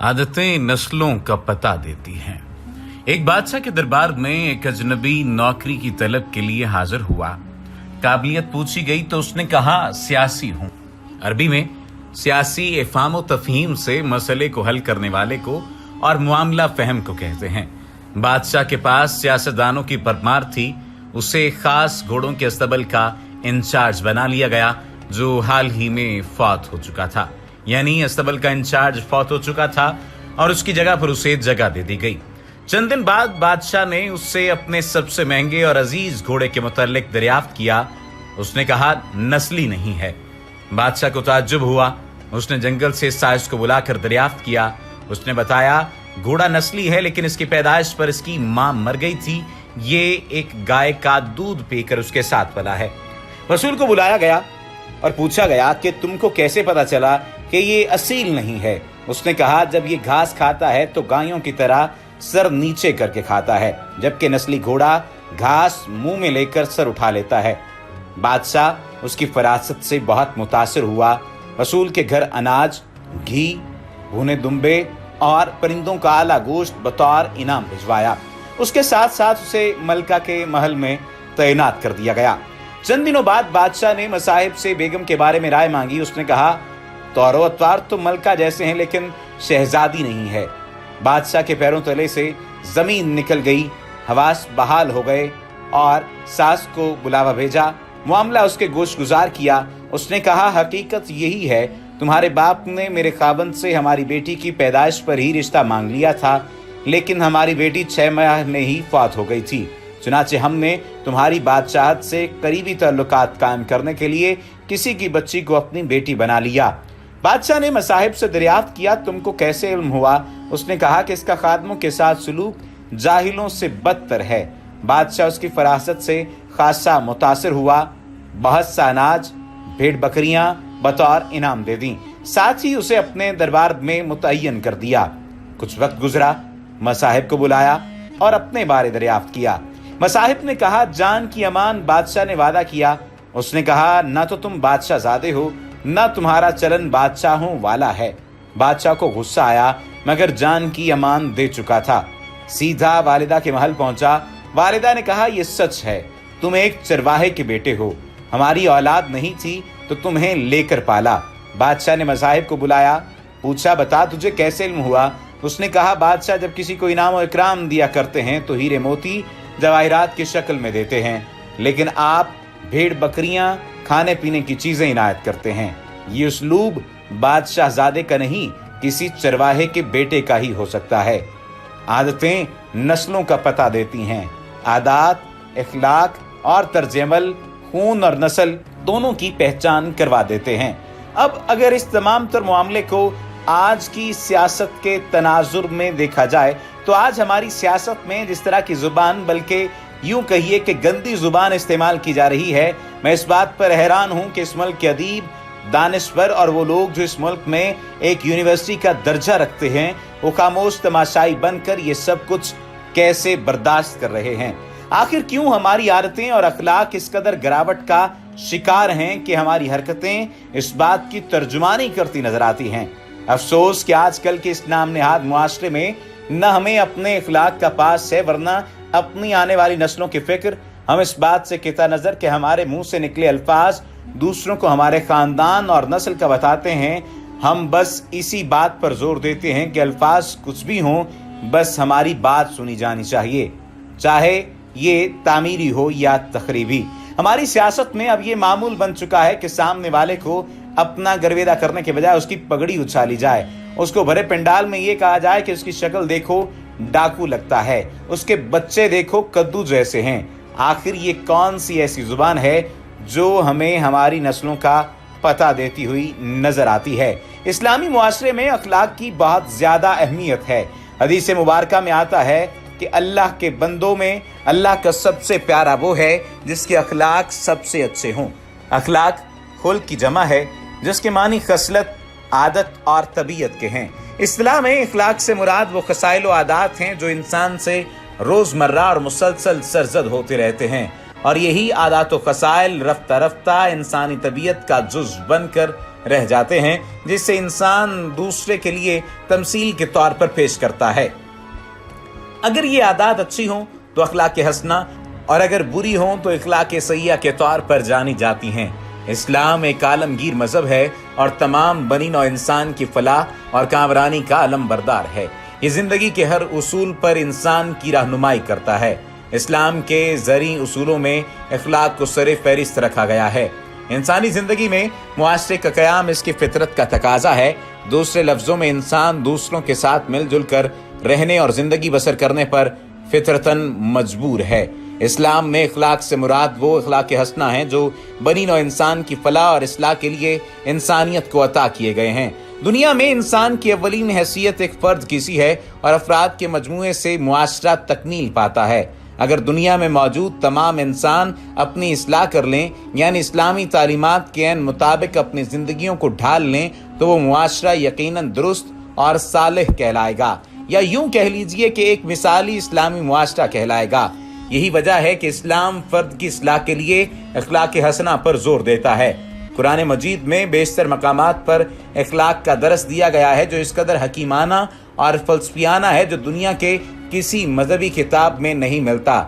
आदतें नस्लों का पता देती हैं। एक बादशाह के दरबार में एक अजनबी नौकरी की तलब के लिए हाजिर हुआ। काबिलियत पूछी गई तो उसने कहा सियासी हूं। अरबी में सियासी इफ़ाम व तफ़हीम से मसले को हल करने वाले को और मुआमला फहम को कहते हैं। बादशाह के पास सियासतदानों की भरमार थी। उसे खास घोड़ों के अस्तबल का इंचार्ज बना लिया गया जो हाल ही में फौत हो चुका था। यानी अस्तबल का इंचार्ज फौत हो चुका था और उसकी जगह पर उसे जगह दे दी गई। चंद दिन बाद बादशाह ने उससे अपने सबसे महंगे और अजीज घोड़े के मुतालिक दरियाफ्त किया। उसने कहा नस्ली नहीं है। बादशाह को ताज्जुब हुआ। उसने जंगल से साइज को बुलाकर दरियाफ्त किया। उसने बताया घोड़ा नस्ली है, लेकिन इसकी पैदाइश पर इसकी मां मर गई थी। ये एक गाय का दूध पीकर उसके साथ पला है। रसूल को बुलाया गया और पूछा गया कि तुमको कैसे पता चला कि ये असील नहीं है। उसने कहा जब ये घास खाता है तो गायों की तरह सर नीचे करके खाता है, जबकि नस्ली घोड़ा घास मुंह में लेकर सर उठा लेता है। बादशाह उसकी फरासत से बहुत मुतासिर हुआ। रसूल के घर अनाज, घी, भुने दुम्बे और परिंदों का आला गोश्त बतौर इनाम भिजवाया। उसके साथ साथ उसे मलका के महल में तैनात कर दिया गया। चंद दिनों बाद बादशाह ने मसाहिब से बेगम के बारे में राय मांगी। उसने कहा तौरो अतवार तो मलका जैसे हैं, लेकिन शहजादी नहीं है। बादशाह के पैरों तले से जमीन निकल गई। हवास बहाल हो गए और सास को बुलावा भेजा। मामला उसके गोश गुजार किया। उसने कहा हकीकत यही है, तुम्हारे बाप ने मेरे खाबंद से हमारी बेटी की पैदाइश पर ही रिश्ता मांग लिया था, लेकिन हमारी बेटी 6 माह में ही फौत हो गई थी। चुनाचे हमने तुम्हारी बादशाहत से करीबी ताल्लुकात कायम करने के लिए किसी की बच्ची को अपनी बेटी बना लिया। बादशाह ने मसाहिब से दरियाफ्त किया तुमको कैसे इल्म हुआ। उसने कहा कि इसका खादमों के साथ सुलूक जाहिलों से बदतर है। बादशाह उसकी फरासत से खासा मुतासिर हुआ। बहुत सा अनाज, भेड़ बकरियां बतौर इनाम दे दी। साथ ही उसे अपने दरबार में मुतय्यन कर दिया। कुछ वक्त गुजरा। मसाहिब को बुलाया और अपने बारे दरियाफ्त किया। मसाहिब ने कहा जान की अमान बादशाह ने वादा किया। उसने कहा ना तो तुम बादशाह ज़ादे हो, ना तुम्हारा चलन बादशाहों वाला है। बादशाह को गुस्सा आया, मगर जान की अमान दे चुका था। सीधा वालिदा के महल पहुंचा। वालिदा ने कहा यह सच है, तुम एक चरवाहे के बेटे हो। हमारी औलाद नहीं थी तो तुम्हें लेकर पाला। बादशाह ने मसाहिब को बुलाया। पूछा बता तुझे कैसे इल्म हुआ। उसने कहा बादशाह जब किसी को इनाम और इकराम दिया करते हैं तो हीरे मोती जवाहिरात की शक्ल में देते हैं, लेकिन आप भेड़ बकरियां खाने पीने की चीजें इनायत करते हैं। ये उसलूब बादशाहजादे का नहीं, किसी चरवाहे के बेटे का ही हो सकता है। आदतें नस्लों का पता देती हैं। आदात, इखलाक और तर्ज अमल खून और नस्ल दोनों की पहचान करवा देते हैं। अब अगर इस तमाम तर मामले को आज की सियासत के तनाजुर में देखा जाए तो आज हमारी सियासत में जिस तरह की जुबान, बल्कि यूं कहिए कि गंदी जुबान इस्तेमाल की जा रही है, मैं इस बात पर हैरान हूं कि इस मुल्क के अदीब, दानिश्वर और वो लोग जो इस मुल्क में एक यूनिवर्सिटी का दर्जा रखते हैं, वो खामोश तमाशाई बनकर ये सब कुछ कैसे बर्दाश्त कर रहे हैं। आखिर क्यों हमारी आदतें और अखलाक इस कदर गिरावट का शिकार हैं कि हमारी हरकतें इस बात की तर्जुमानी करती नजर आती हैं। अफसोस कि आजकल के इस नाम नेहाद मुआशरे में न हमें अपने अखलाक का पास है, वरना अपनी आने वाली नस्लों की फिक्र हम इस बात से किता नजर कि हमारे मुंह से निकले अल्फाज दूसरों को हमारे खानदान और नस्ल का बताते हैं। हम बस इसी बात पर जोर देते हैं कि अल्फाज कुछ भी हों, बस हमारी बात सुनी जानी चाहिए, चाहे ये तामीरी हो या तखरीबी। हमारी सियासत में अब ये मामूल बन चुका है कि सामने वाले को अपना गर्वेदा करने के बजाय उसकी पगड़ी उछाली जाए। उसको भरे पंडाल में ये कहा जाए कि उसकी शक्ल देखो डाकू लगता है, उसके बच्चे देखो कद्दू जैसे हैं। आखिर ये कौन सी ऐसी जुबान है जो हमें हमारी नस्लों का पता देती हुई नजर आती है। इस्लामी मुआशरे में अखलाक की बहुत ज्यादा अहमियत है। हदीस मुबारका में आता है कि अल्लाह के बंदों में अल्लाह का सबसे प्यारा वो है जिसके अखलाक सबसे अच्छे हों। अखलाक खुल्क की जमा है, जिसके मानी खसलत, आदत और तबीयत के हैं। इस्लाम में इखलाक से मुराद वो खसाइल व आदात हैं जो इंसान से रोजमर्रा और मुसलसल सरजद होते रहते हैं, और यही आदात व खसाइल रफ्ता रफ्ता इंसानी तबीयत का जुज़ बनकर रह जाते हैं जिससे इंसान दूसरे के लिए तमसील के तौर पर पेश करता है। अगर ये आदत अच्छी हो तो अखलाक हसना, और अगर बुरी हो तो अखलाक सय्या के तौर पर जानी जाती हैं। इस्लाम एक आलमगीर मजहब है और तमाम बनी नौ इंसान की फलाह और कामरानी का आलम बरदार है। ये जिंदगी के हर उसूल पर इंसान की रहनुमाई करता है। इस्लाम के ज़री उसूलों में अखलाक को सरे फहरिस्त रखा गया है। इंसानी जिंदगी में मुआशरे का क़याम इसकी फितरत का तकाजा है। दूसरे लफ्ज़ों में इंसान दूसरों के साथ मिलजुल कर रहने और जिंदगी बसर करने पर फितरतन मजबूर है। इस्लाम में अखलाक से मुराद वो अखलाक हसना है जो बनी नौ इंसान की फलाह और इस्लाह के लिए इंसानियत को अता किए गए हैं। दुनिया में इंसान की अव्वलीन हैसियत एक फर्द की सी है और अफराद के मजमूए से मुआशरा तकमील पाता है। अगर दुनिया में मौजूद तमाम इंसान अपनी इस्लाह कर लें, यानी इस्लामी तालीमात के ऐन मुताबिक अपनी जिंदगियों को ढाल लें, तो वो मुआशरा यकीनन दुरुस्त और सालिह कहलाएगा, या यूं कह लीजिए कि एक मिसाली इस्लामी मुआशरा कहलाएगा। यही वजह है कि इस्लाम फर्द की इस्लाह के लिए अखलाक हसना पर जोर देता है। कुरान मजीद में बेशतर मकामात पर अखलाक का दरस दिया गया है जो इस कदर हकीमाना और फलसफियाना है जो दुनिया के किसी मजहबी किताब में नहीं मिलता।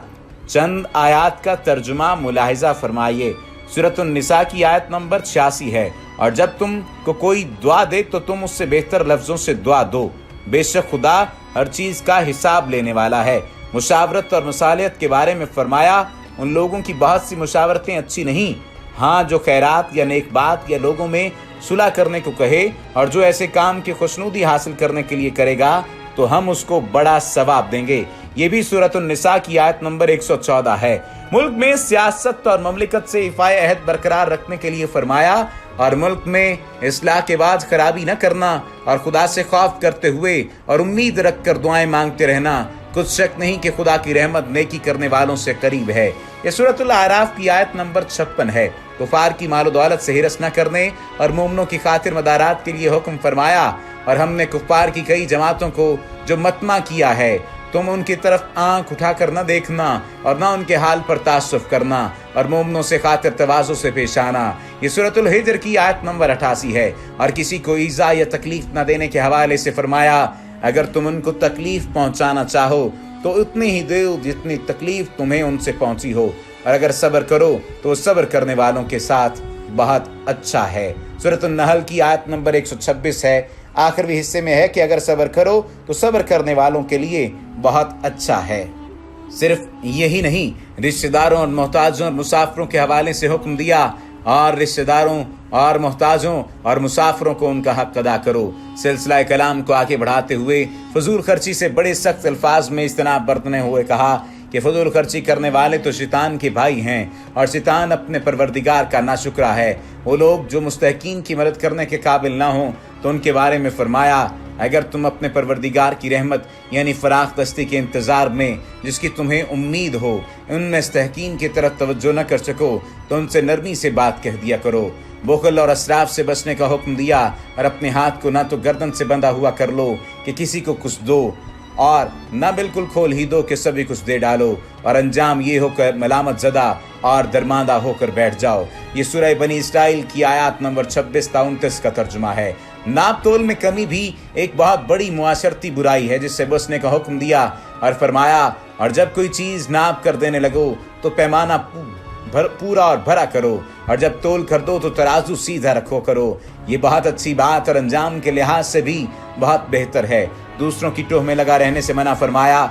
चंद आयात का तर्जुमा मुलाहिजा फरमाइए। सूरह निसा की आयत नंबर 86 है, और जब तुम को कोई दुआ दे तो तुम उससे बेहतर लफ्जों से दुआ दो, बेशक खुदा हर चीज का हिसाब लेने वाला है। मुशावरत और मुसालियत के बारे में फरमाया, उन लोगों की बहुत सी मुशावरतें अच्छी नहीं, हाँ जो खैरात या नेक बात या लोगों में सुलह करने को कहे और जो ऐसे काम की खुशनुदी हासिल करने के लिए करेगा तो हम उसको बड़ा सवाब देंगे। ये भी सूरह निसा की आयत नंबर 114 है। मुल्क में सियासत और ममलिकत से इफ़ाए अहद बरकरार रखने के लिए फरमाया, और मुल्क में इस्लाह के बाद खराबी न करना और खुदा से खौफ करते हुए और उम्मीद रख कर दुआएं मांगते रहना। कुछ शक नहीं कि खुदा की रहमत नेकी करने वालों से करीब है। यह सूरह आराफ की आयत नंबर 56 है। कुफार की मालो दौलत से हिरस न करने और मोमनों की खातिर मदारात के लिए हुक्म फरमाया, और हमने कुफार की कई जमातों को जो मतमा किया है, तुम उनकी तरफ आंख उठाकर न देखना और न उनके हाल पर तासुफ करना, और मोमनों से खातिर तवाज़ु से पेश आना। ये सूरह हिज्र की आयत नंबर 88 है। और किसी को ईज़ा या तकलीफ न देने के हवाले से फरमाया, अगर तुम उनको तकलीफ पहुंचाना चाहो तो उतनी ही दो जितनी तकलीफ तुम्हें उनसे पहुंची हो, और अगर सब्र करो तो सब्र करने वालों के साथ बहुत अच्छा है। सूरह नहल की आयत नंबर 126 है। आखिरी हिस्से में है कि अगर सब्र करो तो सब्र करने वालों के लिए बहुत अच्छा है। सिर्फ यही नहीं, रिश्तेदारों और मोहताजों और मुसाफिरों के हवाले से हुक्म दिया, और रिश्तेदारों और मोहताजों और मुसाफिरों को उनका हक अदा करो। सिलसिला कलाम को आगे बढ़ाते हुए फजूल खर्ची से बड़े सख्त अल्फाज में इज्तनाब बरतने हुए कहा कि फजूल खर्ची करने वाले तो शैतान के भाई हैं, और शैतान अपने परवरदिगार का नाशुक्रा है। वो लोग जो मुस्तहकीन की मदद करने के काबिल ना हों तो उनके बारे में फरमाया, अगर तुम अपने परवरदिगार की रहमत यानी फराख दस्ती के इंतज़ार में जिसकी तुम्हें उम्मीद हो उन मुस्तहकीन की तरफ तवज्जो न कर सको तो उनसे नरमी से बात कह दिया करो। बुखल और असराफ से बचने का हुक्म दिया, और अपने हाथ को ना तो गर्दन से बंधा हुआ कर लो कि किसी को कुछ दो, और न बिल्कुल खोल ही दो कि सभी कुछ दे डालो, और अंजाम ये होकर मलामत ज़दा और दरमांदा होकर बैठ जाओ। ये सूरह बनी इसराइल की आयत नंबर 26 ta 29 का तर्जुमा है। नाप तोल में कमी भी एक बहुत बड़ी मुआशरती बुराई है जिससे बचने का हुक्म दिया, और फरमाया, और जब कोई चीज़ नाप कर देने लगो तो पैमाना पूरा और भरा करो, और जब तोल कर दो तो तराजू सीधा रखो करो। ये बहुत अच्छी बात और अंजाम के लिहाज से भी बहुत बेहतर है। दूसरों की टोह में लगा रहने से मना फरमाया,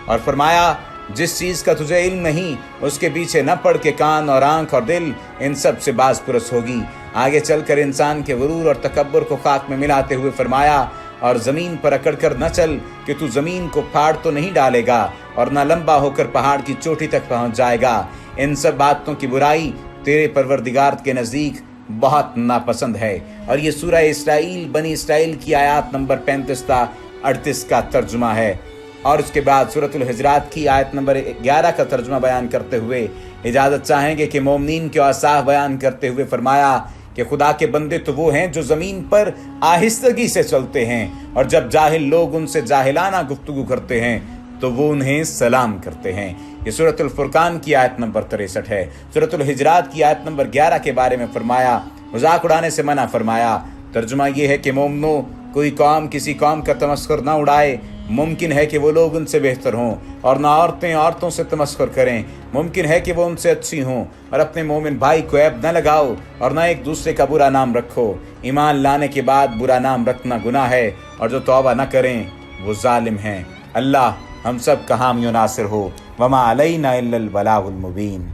और फरमाया, जिस चीज़ का तुझे इल्म नहीं उसके पीछे न पड़ के कान और आंख और दिल इन सब से बाज पुरस होगी। आगे चलकर इंसान के गुरूर और तकब्बुर को खाक में मिलाते हुए फरमाया, और ज़मीन पर अकड़ कर न चल कि तू ज़मीन को फाड़ तो नहीं डालेगा और न लंबा होकर पहाड़ की चोटी तक पहुँच जाएगा। इन सब बातों की बुराई तेरे परवरदिगार के नज़दीक बहुत नापसंद है। और ये सूरह इसराइल बनी इसराइल की आयत नंबर 35 ta 38 का तर्जुमा है। और उसके बाद सूरह हिजरात की आयत नंबर 11 का तर्जुमा बयान करते हुए इजाज़त चाहेंगे कि मोमिनीन के औसाफ बयान करते हुए फरमाया कि खुदा के बंदे तो वो हैं जो ज़मीन पर आहिस्तगी से चलते हैं, और जब जाहिल लोग उनसे जाहिलाना गुफ्तगू करते हैं तो वो उन्हें सलाम करते हैं। ये सूरह फुरकान की आयत नंबर 63 है। सूरह हिजरात की आयत नंबर 11 के बारे में फरमाया, मजाक उड़ाने से मना फरमाया। तर्जुमा ये है कि मोमिनो, कोई कौम किसी कौम का तमस्खुर ना उड़ाए। मुमकिन है कि वो लोग उनसे बेहतर हों, और ना औरतें औरतों से तमस्खुर करें। मुमकिन है कि वो उनसे अच्छी हों, और अपने मोमिन भाई को ऐब न लगाओ और ना एक दूसरे का बुरा नाम रखो। ईमान लाने के बाद बुरा नाम रखना गुनाह है, और जो तौबा न करें वो जालिम हैं। अल्लाह हम सब का हामी व नासिर हो। वमा अलैना इल्लल बलागुल मुबीन।